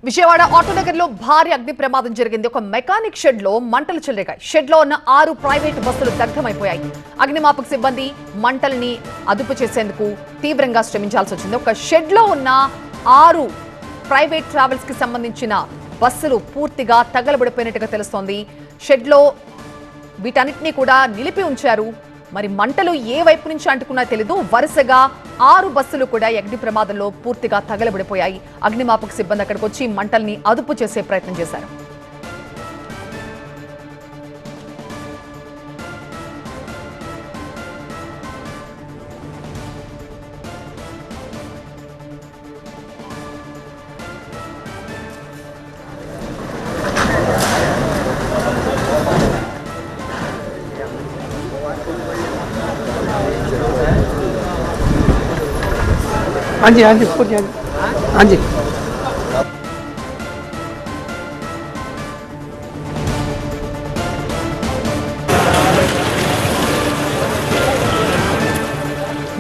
విజయవాడ ఆటోనగర్లో భారీ అగ్ని ప్రమాదం జరిగింది. ఒక మెకానిక్ షెడ్ లో మంటలు చెలరేగాయి. షెడ్ లో ఉన్న 6 ప్రైవేట్ బస్సులు దగ్ధమైపోయాయి. అగ్నిమాపక సిబ్బంది మంటల్ని అదుపు చేసేందుకు తీవ్రంగా శ్రమించాల్సి వచ్చింది. ఒక షెడ్ లో ఉన్న 6 ప్రైవేట్ ట్రావెల్స్ కి సంబంధించిన బస్సులు పూర్తిగా తగలబడిపోయినట్టుగా తెలుస్తోంది. షెడ్ లో వీటన్నిటినీ కూడా నిలిపి ఉంచారు. మరి మంటలు ఏ వైపు నుంచి అంటుకున్నా తెలీదు. వరుసగా 6 బస్సులు కూడా అగ్ని ప్రమాదంలో పూర్తిగా తగలబడిపోయాయి. అగ్నిమాపక సిబ్బంది అక్కడికి వచ్చి మంటల్ని అదుపు చేసే ప్రయత్నం చేశారు. हाँ जी हाँ जी पूरी हाँ जी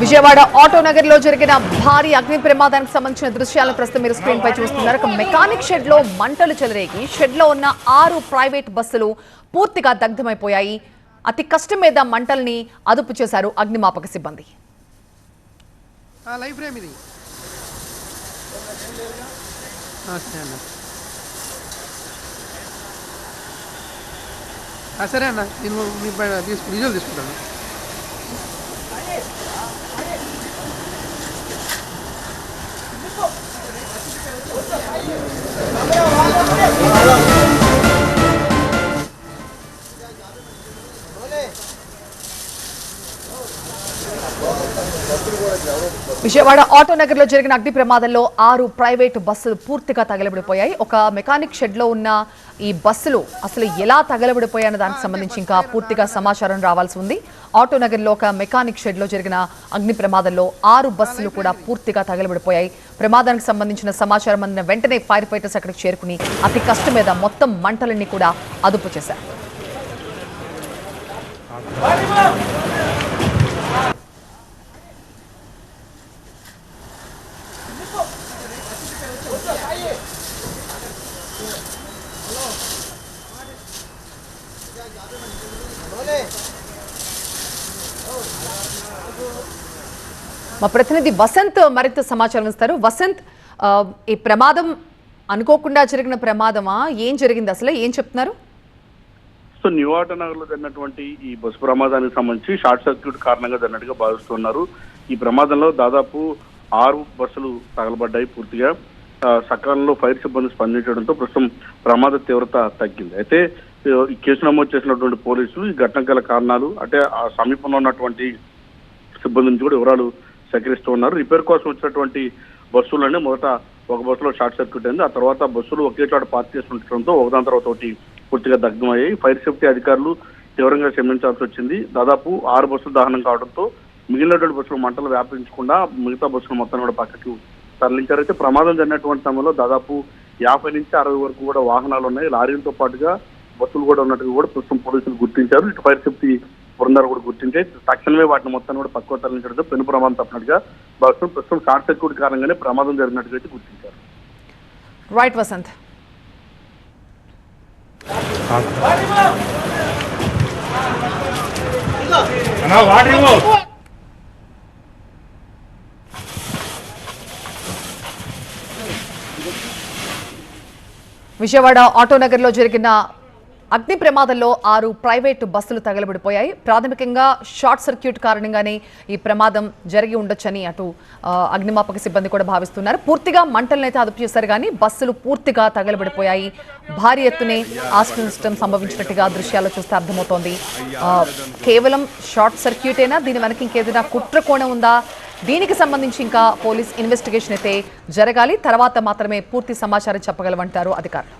విజయవాడ ఆటోనగర్ లో జరిగిన భారీ అగ్ని ప్రమాదానికి సంబంధించిన దృశ్యాలను ప్రస్తుతం మీరు స్క్రీన్ పై చూస్తున్నారు. ఒక మెకానిక్ షెడ్ లో మంటలు చెలరేగి షెడ్ లో ఉన్న 6 ప్రైవేట్ బస్సులు పూర్తిగా దగ్ధమైపోయాయి. అతి కష్టం మీద మంటల్ని అదుపు చేశారు అగ్నిమాపక సిబ్బంది. లైవ్ ఫ్రేమ్ ఇది సరే అన్న నేను మీ విజువల్ తీసుకుంటాను. విజయవాడ ఆటోనగర్ లో జరిగిన అగ్ని ప్రమాదంలో 6 ప్రైవేట్ బస్సులు పూర్తిగా తగలబడిపోయాయి. ఒక మెకానిక్ షెడ్ లో ఉన్న ఈ బస్సులు అసలు ఎలా తగలబడిపోయాయన్న దానికి సంబంధించి ఇంకా పూర్తిగా సమాచారం రావాల్సి ఉంది. ఆటోనగర్ లో ఒక మెకానిక్ షెడ్ లో జరిగిన అగ్ని ప్రమాదంలో 6 బస్సులు కూడా పూర్తిగా తగలబడిపోయాయి. ప్రమాదానికి సంబంధించిన సమాచారం అందిన వెంటనే ఫైర్ ఫైటర్స్ అక్కడికి చేరుకుని అతి కష్టం మీద మొత్తం మంటలన్నీ కూడా అదుపు చేశారు. మా ప్రతినిధి వసంత్ మరింత సమాచారం ఇస్తారు. వసంత్, ఈ ప్రమాదం అనుకోకుండా జరిగిన ప్రమాదమా, ఏం జరిగింది, అసలు ఏం చెప్తున్నారు? సో న్యూ ఆటోనగర్ లో జరిగినటువంటి ఈ బస్సు ప్రమాదానికి సంబంధించి షార్ట్ సర్క్యూట్ కారణంగా జరిగినట్టుగా భావిస్తున్నారు. ఈ ప్రమాదంలో దాదాపు 6 బస్సులు తగలబడ్డాయి. పూర్తిగా సకాలంలో ఫైర్ సిబ్బంది స్పందించడంతో ప్రస్తుతం ప్రమాద తీవ్రత తగ్గింది. అయితే ఈ కేసు నమోదు చేసినటువంటి పోలీసులు ఈ ఘటన గల కారణాలు అంటే ఆ సమీపంలో ఉన్నటువంటి సిబ్బంది నుంచి కూడా వివరాలు సేకరిస్తూ ఉన్నారు. రిపేర్ కోసం వచ్చినటువంటి బస్సులన్నీ మొదట ఒక బస్సులో షార్ట్ సర్క్యూట్ అయింది. ఆ తర్వాత బస్సులు ఒకే చోట పార్క్ చేసి ఉండటంతో ఒకదాని తర్వాత ఒకటి పూర్తిగా దగ్ధమయ్యాయి. ఫైర్ సేఫ్టీ అధికారులు తీవ్రంగా శ్రమించాల్సి వచ్చింది. దాదాపు 6 బస్సులు దహనం కావడంతో మిగిలినటువంటి బస్సులు మంటలు వ్యాపించకుండా మిగతా బస్సులు మొత్తం కూడా పక్కకు తరలించారు. అయితే ప్రమాదం జరిగినటువంటి సమయంలో దాదాపు 50 నుంచి 60 వరకు కూడా వాహనాలు ఉన్నాయి. లారీలతో పాటుగా బస్సులు కూడా ఉన్నట్టుగా కూడా ప్రస్తుతం పోలీసులు గుర్తించారు. ఇటు ఫైర్ సేఫ్టీ బృందాలు కూడా గుర్తించాయి. తక్షణమే వాటిని మొత్తం కూడా పక్కవ తరలించడంతో పెను ప్రమాదం తప్పినట్టుగా ప్రస్తుతం షార్ట్ సర్క్యూట్ కారణంగానే ప్రమాదం జరిగినట్టుగా అయితే గుర్తించారు. రైట్ వసంత్. విజయవాడ ఆటోనగర్ లో జరిగిన అగ్ని ప్రమాదంలో 6 ప్రైవేటు బస్సులు తగలబడిపోయాయి. ప్రాథమికంగా షార్ట్ సర్క్యూట్ కారణంగానే ఈ ప్రమాదం జరిగి ఉండొచ్చని అటు అగ్నిమాపక సిబ్బంది కూడా భావిస్తున్నారు. పూర్తిగా మంటలను అయితే అదుపు చేశారు, కానీ బస్సులు పూర్తిగా తగలబడిపోయాయి. భారీ ఎత్తునే ఆస్తి నష్టం సంభవించినట్టుగా దృశ్యాల్లో చూస్తే అర్థమవుతోంది. కేవలం షార్ట్ సర్క్యూటేనా, దీని వెనక ఇంకేదైనా కుట్ర కోణం ఉందా? దీనికి సంబంధించి ఇంకా పోలీస్ ఇన్వెస్టిగేషన్ అయితే జరగాలి. తర్వాత మాత్రమే పూర్తి సమాచారం చెప్పగలమంటారు అధికారులు.